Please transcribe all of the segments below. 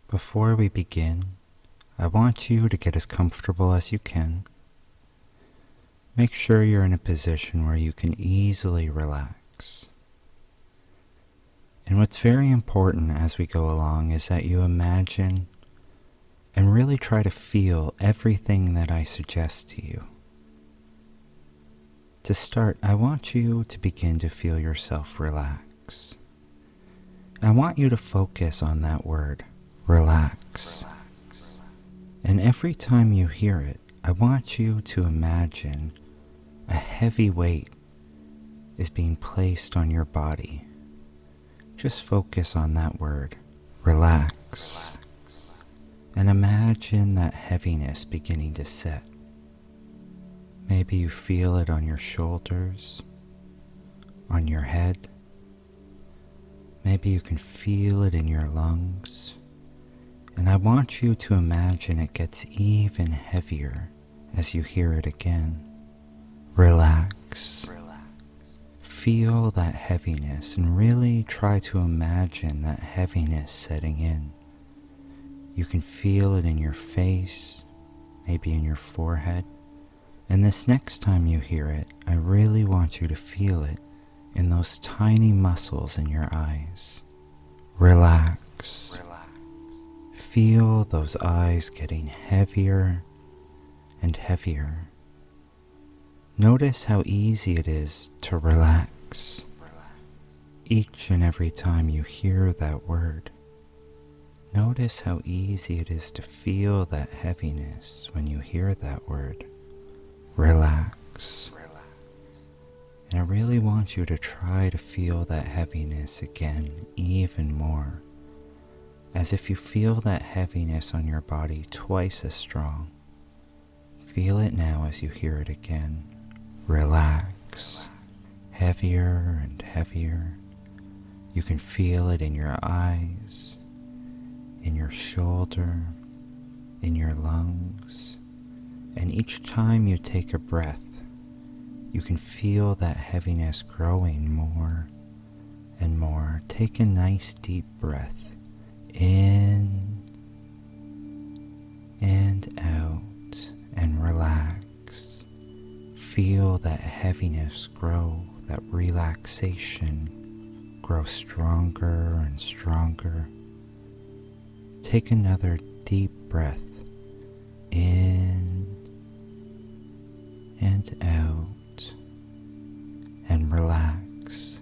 Before we begin, I want you to get as comfortable as you can. Make sure you're in a position where you can easily relax. And what's very important as we go along is that you imagine and really try to feel everything that I suggest to you. To start, I want you to begin to feel yourself relax. I want you to focus on that word, relax. And every time you hear it, I want you to imagine a heavy weight is being placed on your body. Just focus on that word, relax. And imagine that heaviness beginning to set. Maybe you feel it on your shoulders, on your head. Maybe you can feel it in your lungs. And I want you to imagine it gets even heavier as you hear it again. Relax. Feel that heaviness and really try to imagine that heaviness setting in. You can feel it in your face, maybe in your forehead. And this next time you hear it, I really want you to feel it in those tiny muscles in your eyes. Relax. Feel those eyes getting heavier and heavier. Notice how easy it is to relax each and every time you hear that word. Notice how easy it is to feel that heaviness when you hear that word. Relax. And I really want you to try to feel that heaviness again even more, as if you feel that heaviness on your body twice as strong. Feel it now as you hear it again. Relax. Heavier and heavier. You can feel it in your eyes, in your shoulder, in your lungs. And each time you take a breath, you can feel that heaviness growing more and more. Take a nice deep breath in and out and relax. Feel that heaviness grow, that relaxation grow stronger and stronger. Take another deep breath in and out and relax.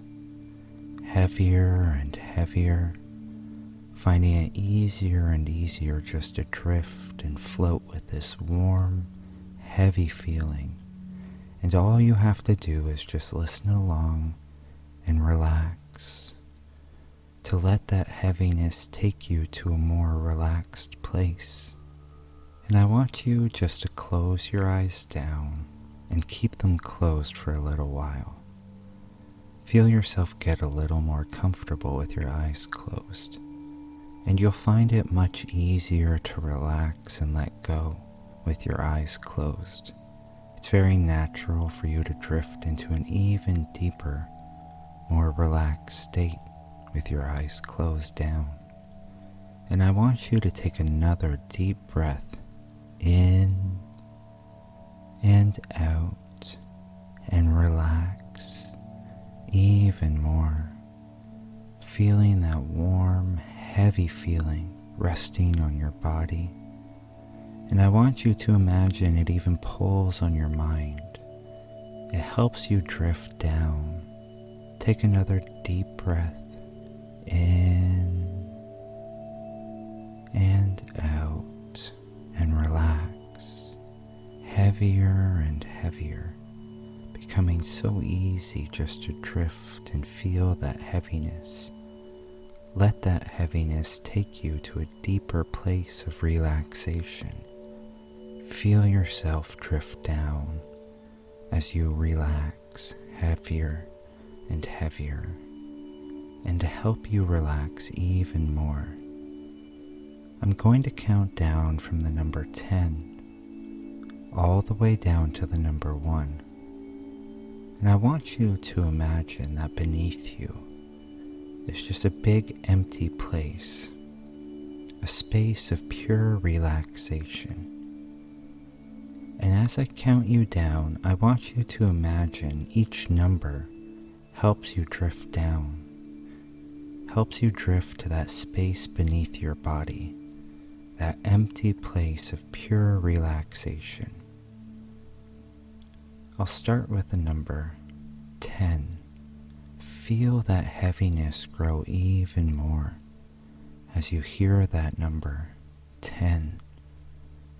Heavier and heavier, finding it easier and easier just to drift and float with this warm, heavy feeling. And all you have to do is just listen along and relax, to let that heaviness take you to a more relaxed place. And I want you just to close your eyes down and keep them closed for a little while. Feel yourself get a little more comfortable with your eyes closed, and you'll find it much easier to relax and let go with your eyes closed. It's very natural for you to drift into an even deeper, more relaxed state with your eyes closed down. And I want you to take another deep breath in and out and relax even more, feeling that warm, heavy feeling resting on your body. And I want you to imagine it even pulls on your mind. It helps you drift down. Take another deep breath in and out and relax. Heavier and heavier, becoming so easy just to drift and feel that heaviness. Let that heaviness take you to a deeper place of relaxation. Feel yourself drift down as you relax heavier and heavier. And to help you relax even more, I'm going to count down from the number 10 all the way down to the number 1. And I want you to imagine that beneath you is just a big empty place, a a space of pure relaxation. And as I count you down, I want you to imagine each number helps you drift down, helps you drift to that space beneath your body, that empty place of pure relaxation. I'll start with the number 10. Feel that heaviness grow even more as you hear that number 10.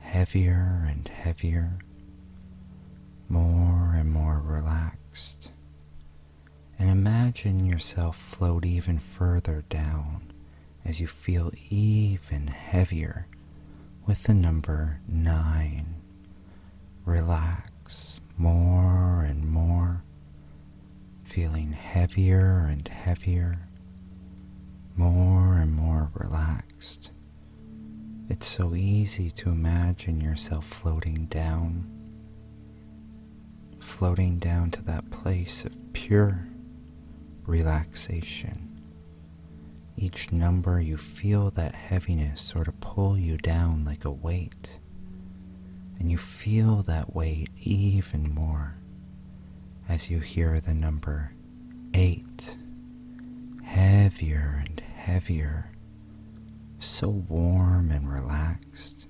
Heavier and heavier, more and more relaxed. And imagine yourself float even further down as you feel even heavier with the number 9. Relax more and more, feeling heavier and heavier, more and more relaxed. It's so easy to imagine yourself floating down to that place of pure relaxation. Each number you feel that heaviness sort of pull you down like a weight, and you feel that weight even more as you hear the number 8, heavier and heavier. So warm and relaxed,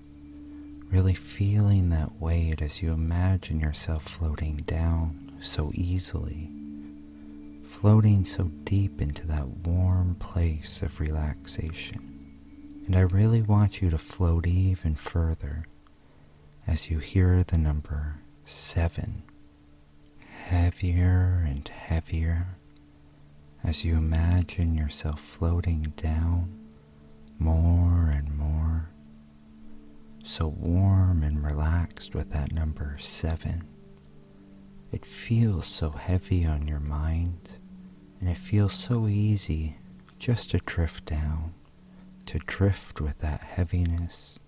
really feeling that weight as you imagine yourself floating down so easily, floating so deep into that warm place of relaxation. And I really want you to float even further as you hear the number 7, heavier and heavier, as you imagine yourself floating down more and more, so warm and relaxed with that number 7. It feels so heavy on your mind, and it feels so easy just to drift down, to drift with that heaviness,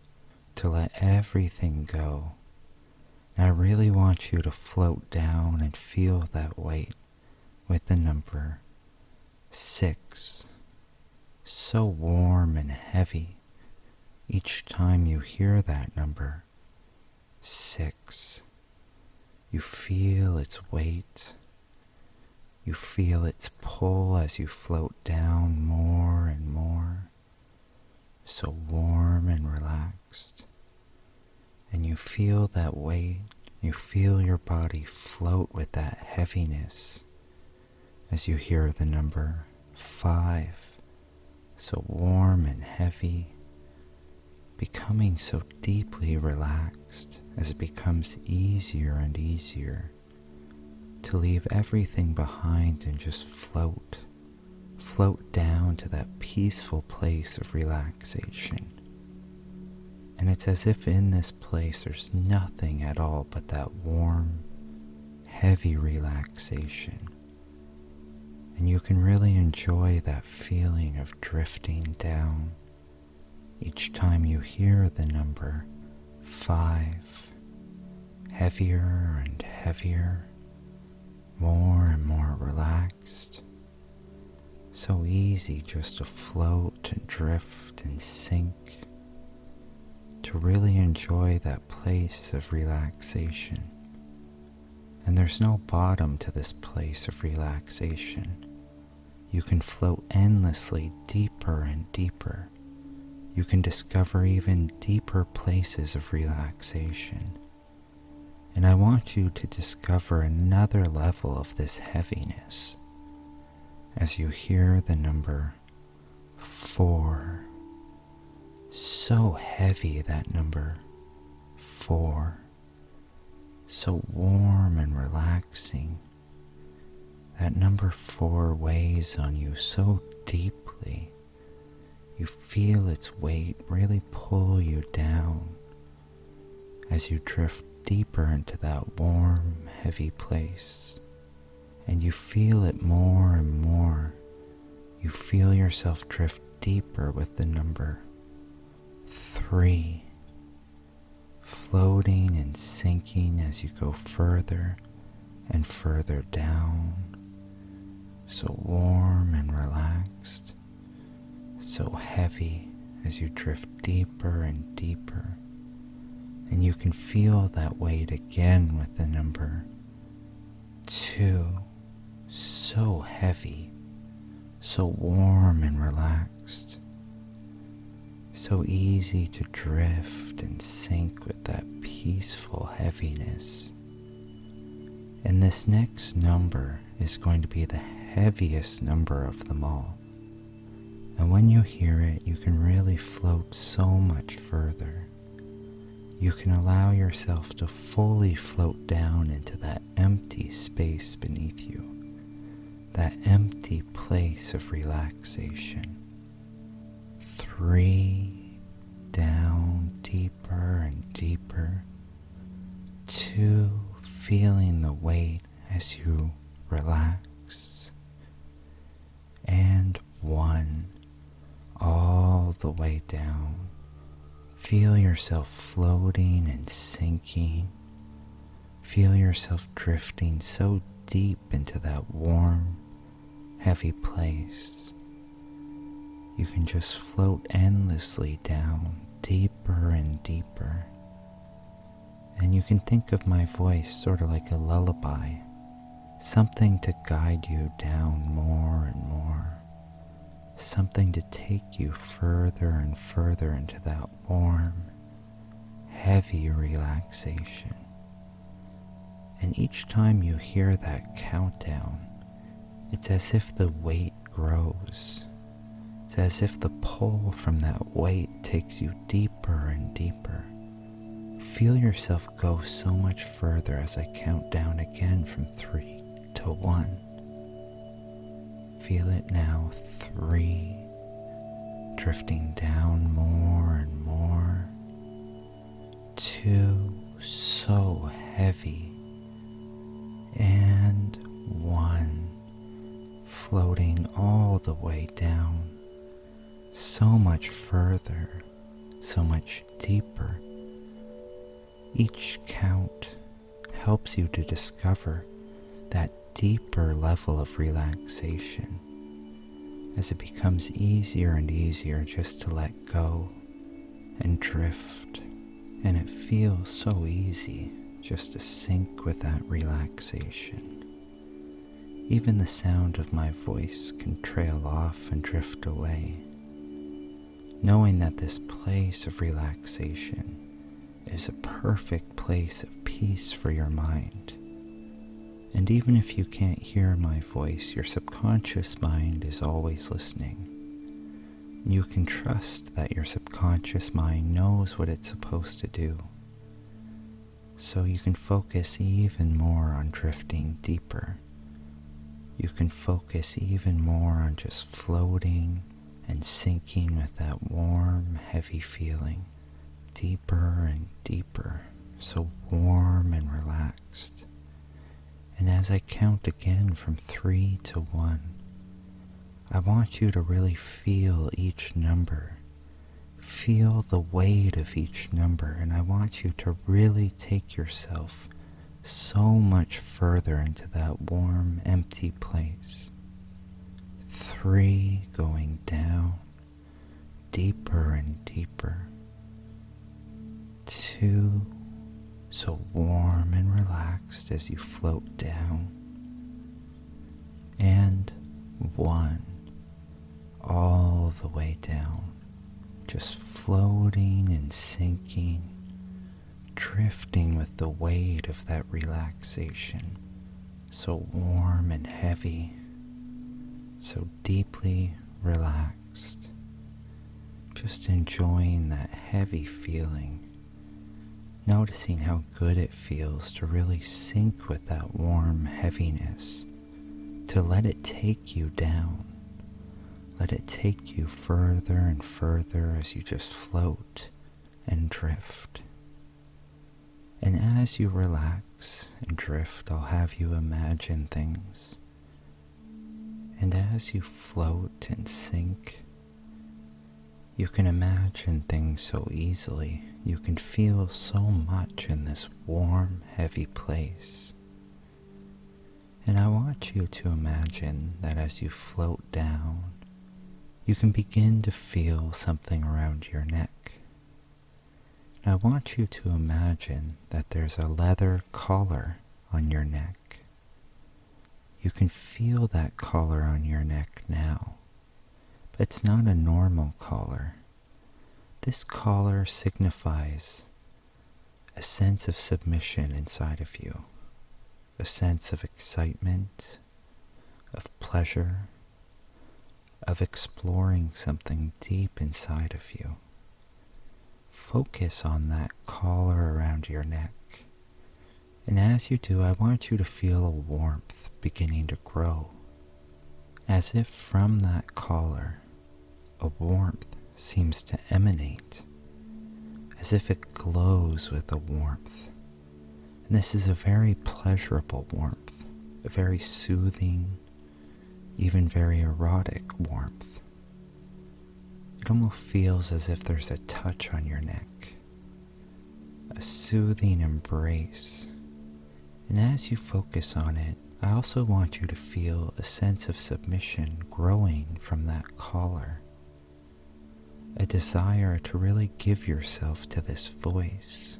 to let everything go. And I really want you to float down and feel that weight with the number 6. So warm and heavy each time you hear that number 6. You feel its weight. You feel its pull as you float down more and more. So warm and relaxed. And you feel that weight. You feel your body float with that heaviness as you hear the number 5. So warm and heavy, becoming so deeply relaxed as it becomes easier and easier to leave everything behind and just float down to that peaceful place of relaxation. And it's as if in this place there's nothing at all but that warm, heavy relaxation. And you can really enjoy that feeling of drifting down each time you hear the number 5, heavier and heavier, more and more relaxed. So easy just to float and drift and sink, to really enjoy that place of relaxation. And there's no bottom to this place of relaxation. You can float endlessly deeper and deeper. You can discover even deeper places of relaxation. And I want you to discover another level of this heaviness as you hear the number 4. So heavy, that number 4. So warm and relaxing. That number 4 weighs on you so deeply. You feel its weight really pull you down as you drift deeper into that warm, heavy place. And you feel it more and more. You feel yourself drift deeper with the number 3. Floating and sinking as you go further and further down, so warm and relaxed, so heavy as you drift deeper and deeper, and you can feel that weight again with the number 2, so heavy, so warm and relaxed, so easy to drift and sink with that peaceful heaviness. And this next number is going to be the heaviest number of them all. And when you hear it, you can really float so much further. You can allow yourself to fully float down into that empty space beneath you, that empty place of relaxation. 3, down deeper and deeper. 2, feeling the weight as you relax. And 1, all the way down. Feel yourself floating and sinking. Feel yourself drifting so deep into that warm, heavy place. You can just float endlessly down, deeper and deeper. And you can think of my voice sort of like a lullaby, something to guide you down more and more, something to take you further and further into that warm, heavy relaxation. And each time you hear that countdown, it's as if the weight grows. It's as if the pull from that weight takes you deeper and deeper. Feel yourself go so much further as I count down again from 3 to 1. Feel it now, 3, drifting down more and more. 2, so heavy. And 1, floating all the way down, so much further, so much deeper. Each count helps you to discover that deeper level of relaxation as it becomes easier and easier just to let go and drift, and it feels so easy just to sink with that relaxation. Even the sound of my voice can trail off and drift away, knowing that this place of relaxation is a perfect place of peace for your mind. And even if you can't hear my voice, your subconscious mind is always listening. You can trust that your subconscious mind knows what it's supposed to do. So you can focus even more on drifting deeper. You can focus even more on just floating and sinking with that warm, heavy feeling, deeper and deeper, so warm and relaxed. And as I count again from 3 to 1, I want you to really feel each number. Feel the weight of each number, and I want you to really take yourself so much further into that warm, empty place. 3, going down, deeper and deeper. 2, so warm and relaxed as you float down. And 1, all the way down, just floating and sinking, drifting with the weight of that relaxation, so warm and heavy, so deeply relaxed, just enjoying that heavy feeling, noticing how good it feels to really sink with that warm heaviness, to let it take you down, let it take you further and further as you just float and drift. And as you relax and drift, I'll have you imagine things. And as you float and sink, you can imagine things so easily. You can feel so much in this warm, heavy place. And I want you to imagine that as you float down, you can begin to feel something around your neck. And I want you to imagine that there's a leather collar on your neck. You can feel that collar on your neck now, but it's not a normal collar. This collar signifies a sense of submission inside of you, a sense of excitement, of pleasure, of exploring something deep inside of you. Focus on that collar around your neck. And as you do, I want you to feel a warmth beginning to grow. As if from that collar, a warmth seems to emanate, as if it glows with a warmth. And this is a very pleasurable warmth, a very soothing, even very erotic warmth. It almost feels as if there's a touch on your neck, a soothing embrace. And as you focus on it, I also want you to feel a sense of submission growing from that collar, a desire to really give yourself to this voice.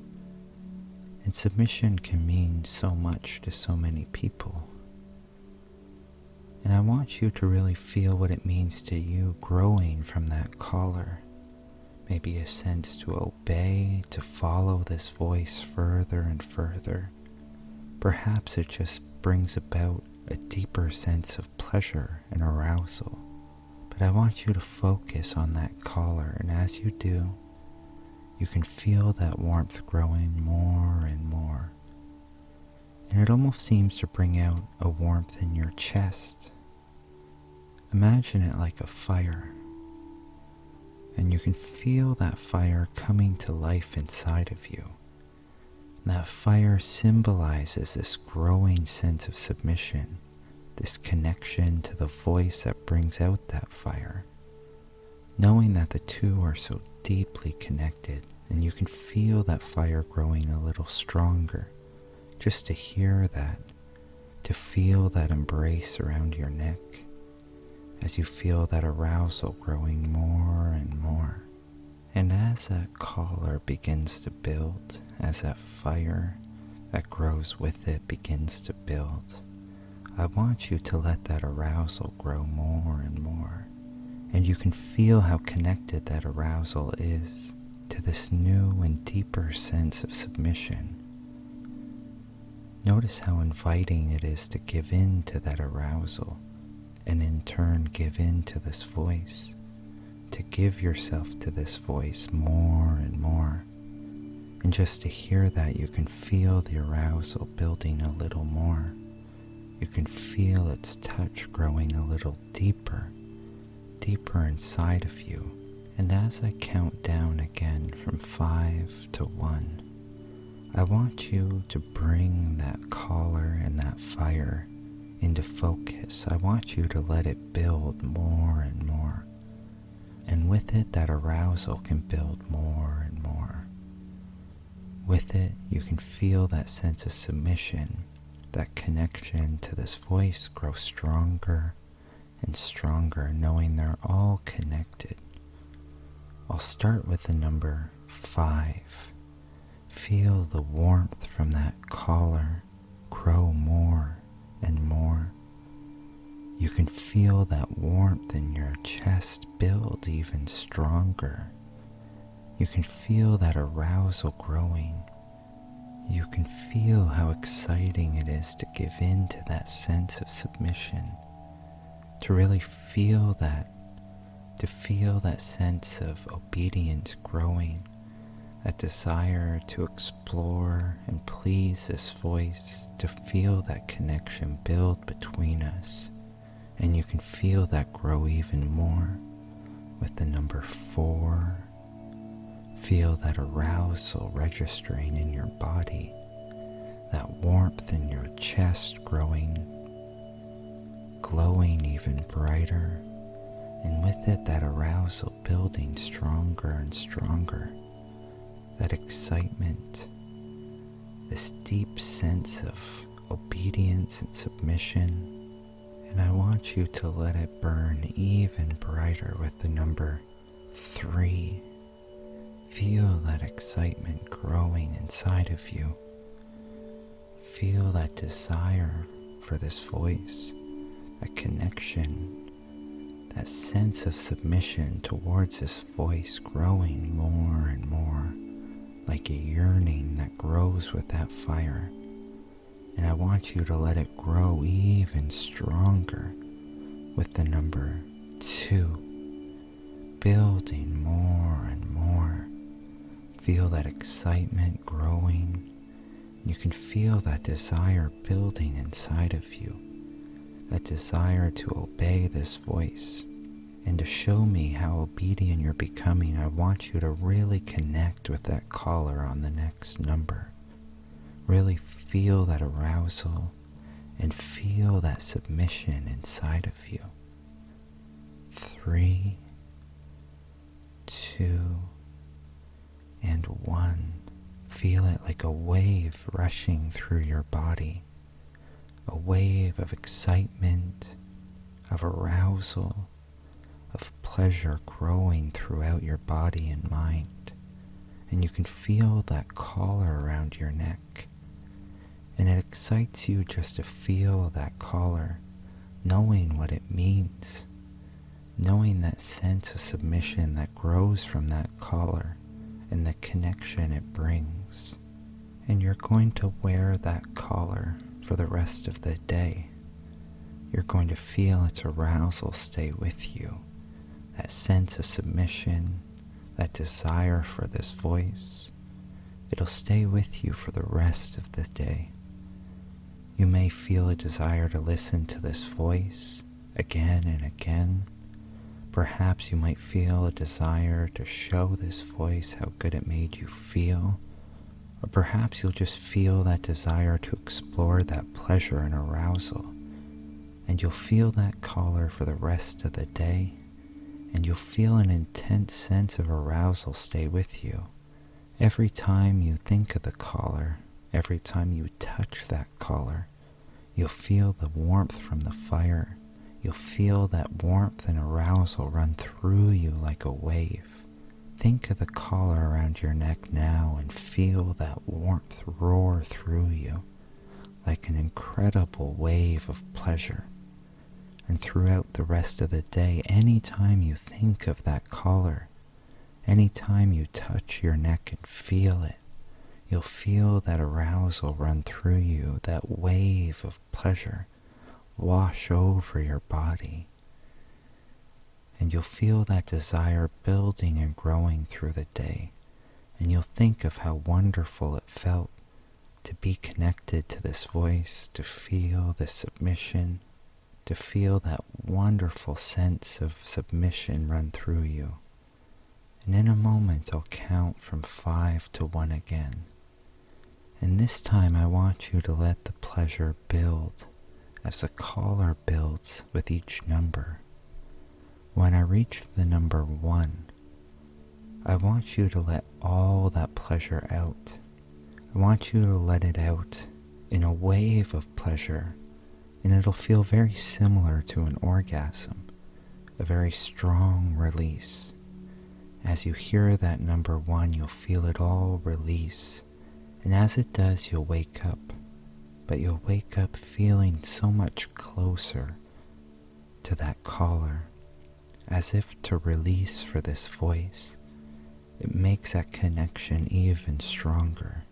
And submission can mean so much to so many people. And I want you to really feel what it means to you growing from that collar. Maybe a sense to obey, to follow this voice further and further. Perhaps it just brings about a deeper sense of pleasure and arousal. But I want you to focus on that collar, and as you do, you can feel that warmth growing more and more. And it almost seems to bring out a warmth in your chest. Imagine it like a fire. And you can feel that fire coming to life inside of you. And that fire symbolizes this growing sense of submission, this connection to the voice that brings out that fire. Knowing that the two are so deeply connected, and you can feel that fire growing a little stronger, just to hear that, to feel that embrace around your neck, as you feel that arousal growing more and more. And as that collar begins to build, as that fire that grows with it begins to build, I want you to let that arousal grow more and more. And you can feel how connected that arousal is to this new and deeper sense of submission. Notice how inviting it is to give in to that arousal, and in turn give in to this voice, to give yourself to this voice more and more. And just to hear that, you can feel the arousal building a little more. You can feel its touch growing a little deeper, deeper inside of you. And as I count down again from 5 to 1, I want you to bring that collar and that fire into focus. I want you to let it build more and more. And with it, that arousal can build more and more. With it, you can feel that sense of submission, that connection to this voice grow stronger and stronger, knowing they're all connected. I'll start with the number 5. Feel the warmth from that collar grow more and more. You can feel that warmth in your chest build even stronger. You can feel that arousal growing. You can feel how exciting it is to give in to that sense of submission, to really feel that, to feel that sense of obedience growing, a desire to explore and please this voice, to feel that connection build between us. And you can feel that grow even more with the number 4. Feel that arousal registering in your body, that warmth in your chest growing, glowing even brighter, and with it that arousal building stronger and stronger, that excitement, this deep sense of obedience and submission. And I want you to let it burn even brighter with the number 3. Feel that excitement growing inside of you. Feel that desire for this voice, a connection, that sense of submission towards this voice growing more and more, like a yearning that grows with that fire. And I want you to let it grow even stronger with the number 2, building more and more. Feel that excitement growing. You can feel that desire building inside of you, that desire to obey this voice. And to show me how obedient you're becoming, I want you to really connect with that caller on the next number. Really feel that arousal and feel that submission inside of you. 3, 2, and 1. Feel it like a wave rushing through your body, a wave of excitement, of arousal, of pleasure growing throughout your body and mind. And you can feel that collar around your neck. And it excites you just to feel that collar, knowing what it means, knowing that sense of submission that grows from that collar and the connection it brings. And you're going to wear that collar for the rest of the day. You're going to feel its arousal stay with you, that sense of submission, that desire for this voice. It'll stay with you for the rest of the day. You may feel a desire to listen to this voice again and again. Perhaps you might feel a desire to show this voice how good it made you feel. Or perhaps you'll just feel that desire to explore that pleasure and arousal. And you'll feel that collar for the rest of the day. And you'll feel an intense sense of arousal stay with you. Every time you think of the collar, every time you touch that collar, you'll feel the warmth from the fire. You'll feel that warmth and arousal run through you like a wave. Think of the collar around your neck now and feel that warmth roar through you like an incredible wave of pleasure. And throughout the rest of the day, anytime you think of that collar, anytime you touch your neck and feel it, you'll feel that arousal run through you, that wave of pleasure wash over your body. And you'll feel that desire building and growing through the day. And you'll think of how wonderful it felt to be connected to this voice, to feel this submission, to feel that wonderful sense of submission run through you. And in a moment, I'll count from 5 to 1 again. And this time I want you to let the pleasure build as the collar builds with each number. When I reach the number 1, I want you to let all that pleasure out. I want you to let it out in a wave of pleasure, and it'll feel very similar to an orgasm, a very strong release. As you hear that number 1, you'll feel it all release, and as it does, you'll wake up, but you'll wake up feeling so much closer to that collar, as if to release for this voice. It makes that connection even stronger.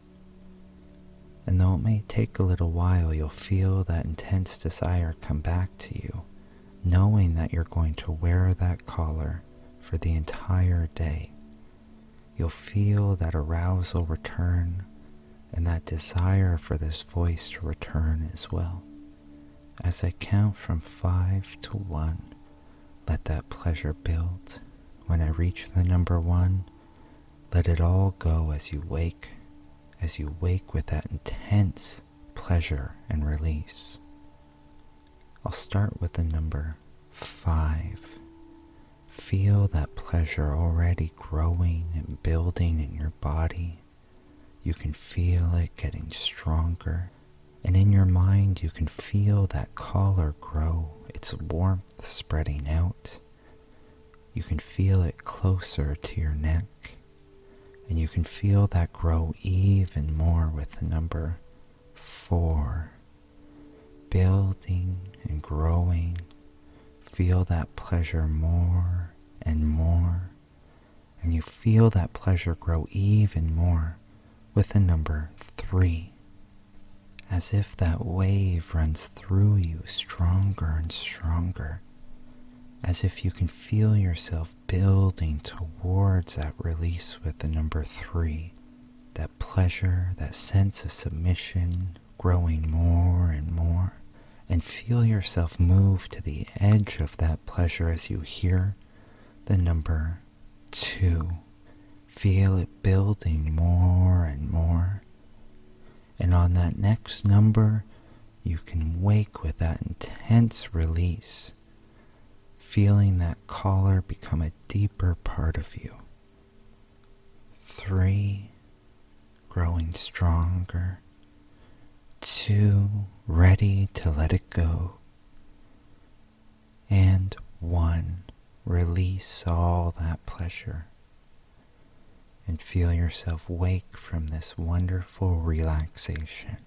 And though it may take a little while, you'll feel that intense desire come back to you, knowing that you're going to wear that collar for the entire day. You'll feel that arousal return and that desire for this voice to return as well. As I count from 5 to 1, let that pleasure build. When I reach the number 1, let it all go as you wake with that intense pleasure and release. I'll start with the number 5. Feel that pleasure already growing and building in your body. You can feel it getting stronger, And in your mind, you can feel that collar grow, its warmth spreading out. You can feel it closer to your neck, and you can feel that grow even more with the number 4. Building and growing. Feel that pleasure more and more, and you feel that pleasure grow even more with the number 3. As if that wave runs through you stronger and stronger, as if you can feel yourself building towards that release with the number 3. That pleasure, that sense of submission growing more and more, and feel yourself move to the edge of that pleasure as you hear the number 2. Feel it building more and more. And on that next number, you can wake with that intense release, feeling that collar become a deeper part of you. 3, growing stronger. 2, ready to let it go. And 1, release all that pleasure. And feel yourself wake from this wonderful relaxation.